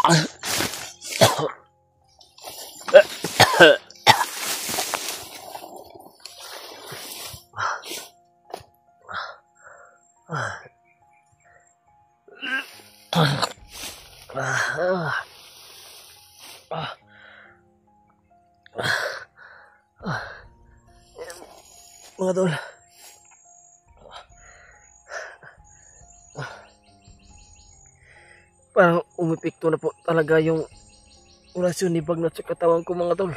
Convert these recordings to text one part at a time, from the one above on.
Mga tol, parang umipikto na po talaga yung orasyon ni Bagnot sa katawan ko, mga tol.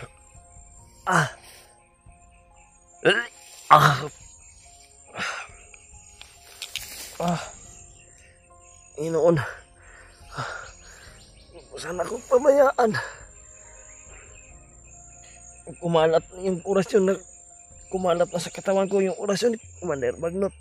Inoon, sana akong pabayaan. Kumalat yung orasyon na kumalat na sa katawan ko, yung orasyon ni Commander Bagnot.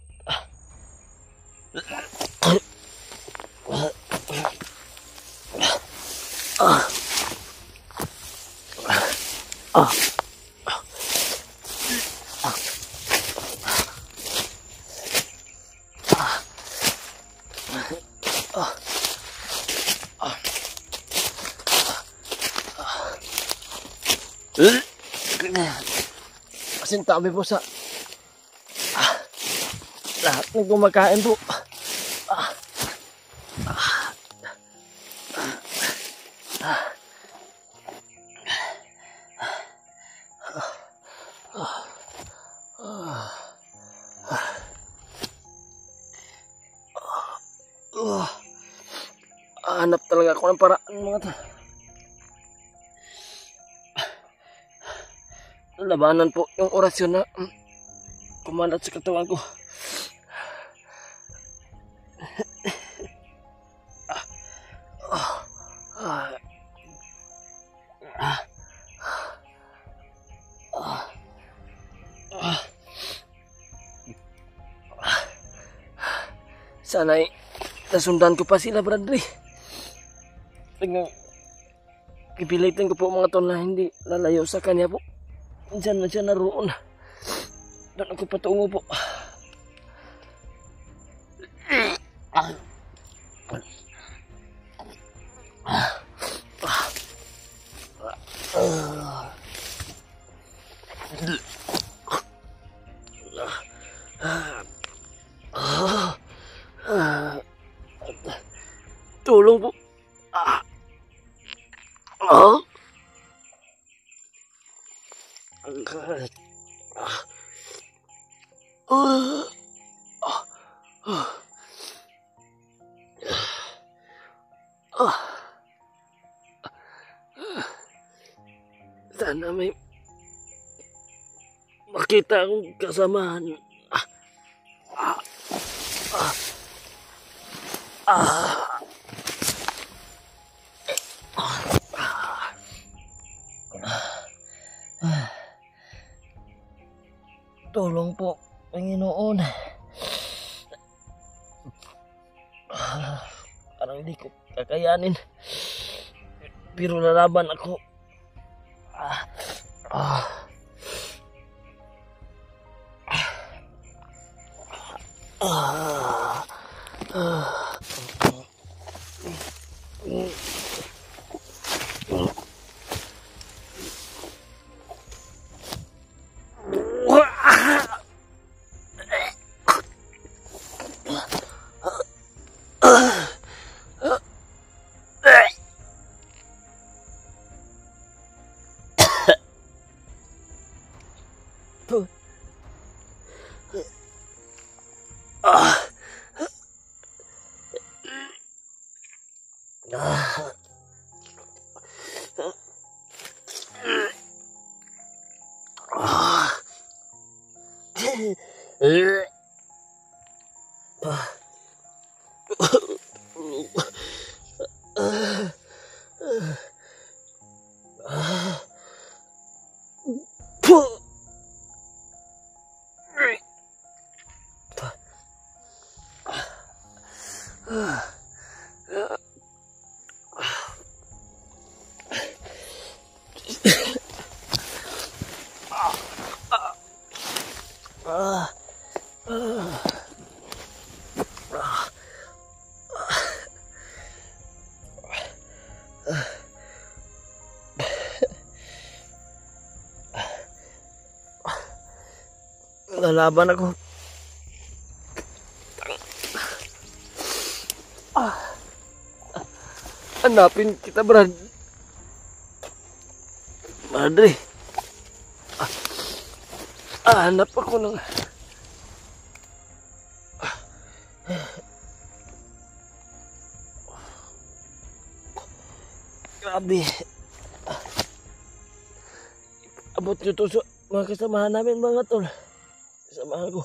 Kasintabi po sa lahat ng kumakain po. Hanap talaga ako ng paraan, mga tol. Labanan po yung orasyon na kumalat sa katawan ko. Sana'y nasundan ko pa sila, Bradley. Pipilitin ko po, mga tol, na hindi lalayo sa kanya po. Diyan na siya naroon. Doon ako patungo po. Tulong po. Sana may makita akong kasamahan. Tulong po, Panginoon. Parang hindi ko kakayanin. Pero lalaban ako. Lalaban ako. Hanapin kita, Brad. Madre. Hanap ako ng... Grabe. Abot nyo to sa mga kasamahan namin, mga tol. Kasamahan ko.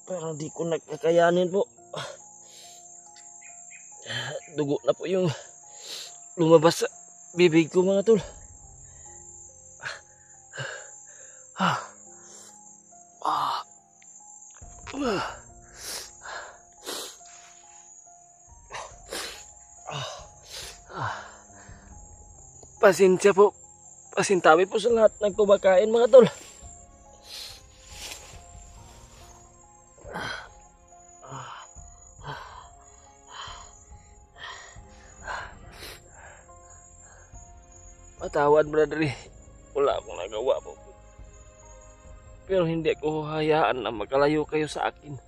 Parang di ko nakakayanin po. Dugo na po yung lumabas sa bibig ko, mga tol. Pasensya po. Pasintabi po sa lahat ng kumakain, mga tol. Patawad, brother. Wala akong nagawa po. Pero hindi ko hayaan na makalayo kayo sa akin.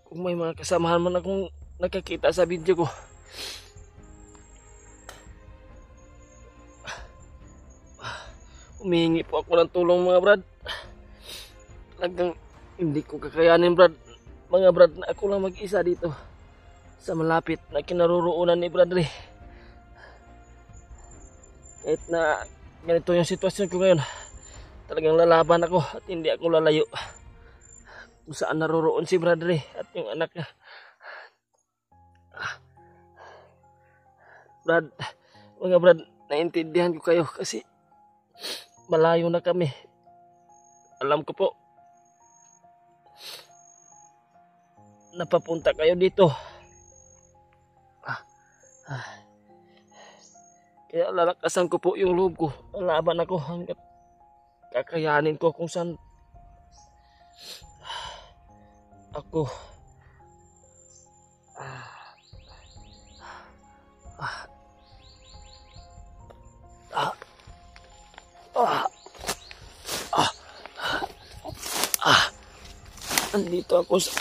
Kung may mga kasamahan man akong nakakita sa video ko, humihingi po ako ng tulong, mga brad. Talagang hindi ko kakayanin, brad. Mga brad, na ako lang mag-isa dito sa malapit na kinaroroonan ni brother. Kahit na ganito yung sitwasyon ko ngayon, talagang lalaban ako at hindi ako lalayo kung saan naroroon si brother at yung anak niya. Brad, mga brad, naintindihan ko kayo kasi malayo na kami. Alam ko po, napapunta kayo dito. Kaya lalakasan ko po yung loob ko. Laban ako hanggat kakayanin ko kung saan ako. Andito ako sa...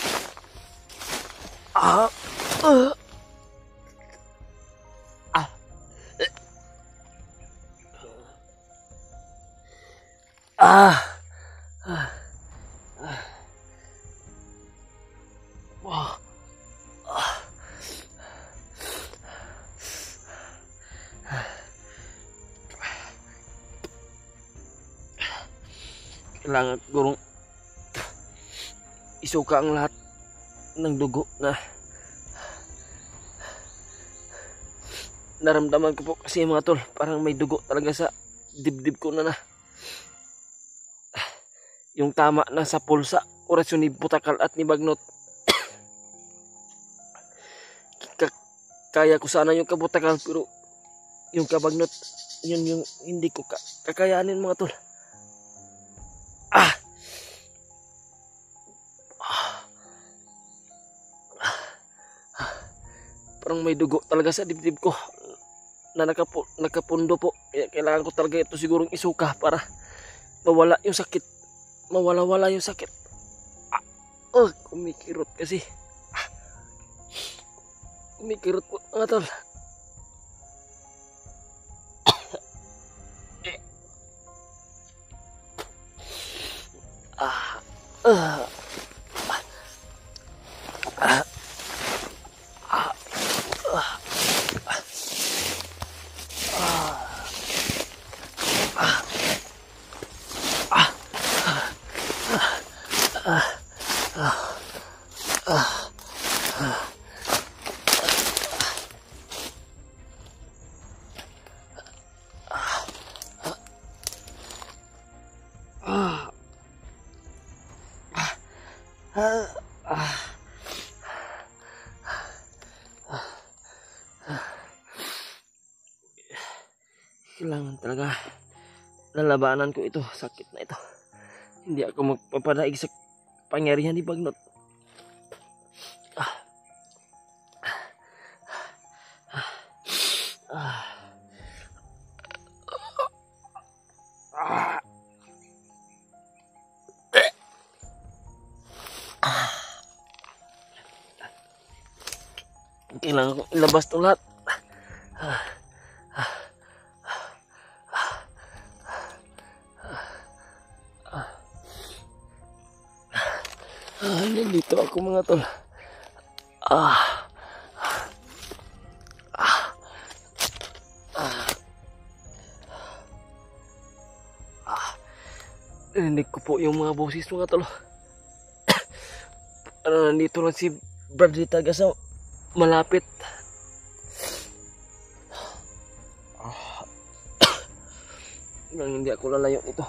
Kailangan gurong isuka ang lahat ng dugo na naramdaman ko po kasi, mga tol. Parang may dugo talaga sa dibdib ko na yung tama na sa pulsa, orasyon ni Butakal at ni Bagnot. Kaya ko sana yung kabutakal, pero yung kabagnot, yun yung hindi ko kakayanin, mga tol. Parang may dugo talaga sa dibdib ko na nakapundo po. Kaya kailangan ko talaga ito sigurong isuka para mawala yung sakit. Mawala-wala yung sakit. Kumikirot kasi. Kumikirot po, mga tol. Kailangan talaga lalabanan ko ito, sakit na ito. Hindi ako magpapadaig sa pangyarihan ni Bagnot. Kailangan kong ilabas ito lahat. Nandito ako mga tol. Narinig ko po yung mga boses mga tol. Nandito lang si Bradley taga sa malapit. Nang hindi ako lalayo nito.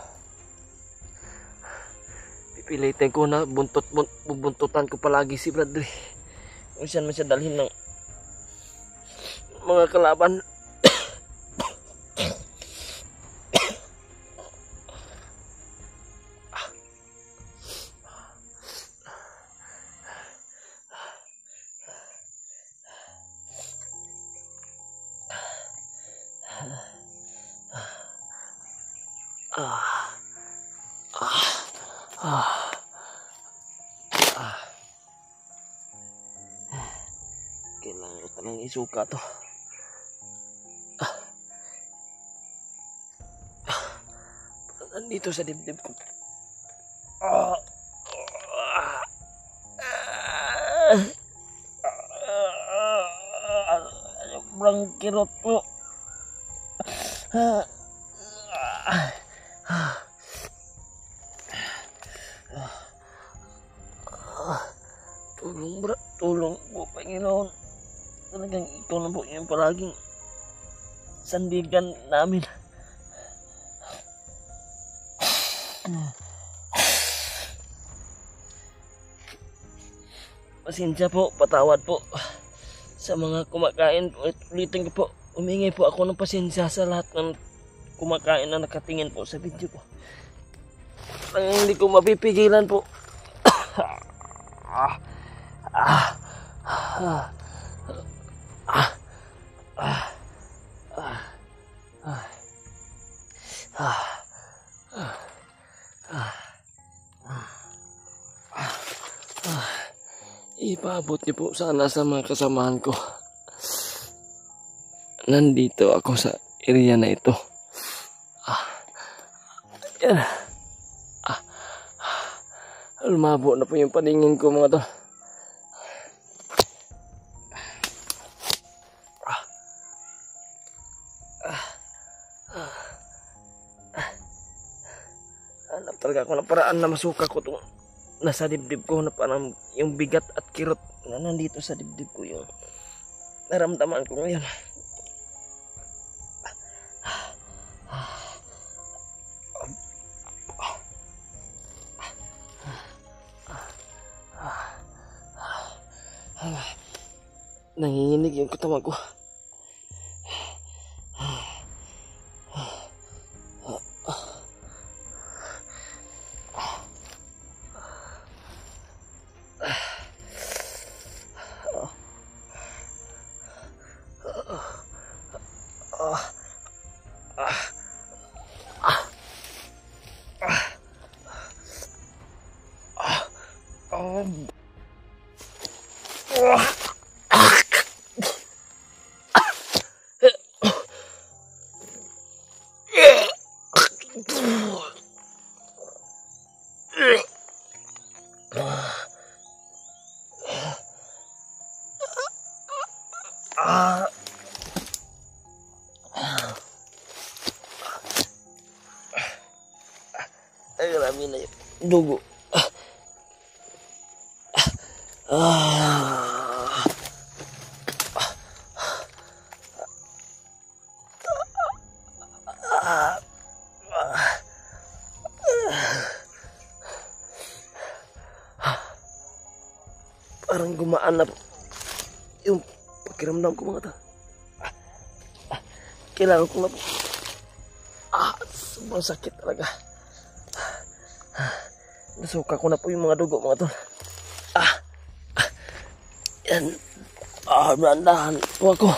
Pipilitin ko na bubuntutan ko palagi si Bradley. Kung saan man siya dalhin ng mga kalaban. Kailangan ko talang isuka to. Nandito sa dibdib ko. Sobrang kirot po. Tulong po Panginoon. Talagang ikaw na po yung palaging sandigan namin. Pasensya po, patawad po sa mga kumakain po. Ulitin ko po, humingi po ako ng pasensya sa lahat ng kumakain na nakatingin po sa video po. Hindi ko mapipigilan po. Ipaabot niyo po sana sa mga kasamahan ko. Nandito ako sa area na ito. Yan. Lumabo na po yung paningin ko mga tol. Hanap talaga ako ng paraan na masuka ko itong nasa dibdib ko na parang yung bigat at kirot na nandito sa dibdib ko yung naramdaman ko ngayon. Nanginginig yung katawan ko. Ay, grabe na yung dugo. Parang gumaan na po yung pakiramdam ko mga ta. Kailangan ko na po. Sobrang sakit talaga. Nasuka ko na po yung mga dugo mga tol. Yan. Dahan-dahan po ako.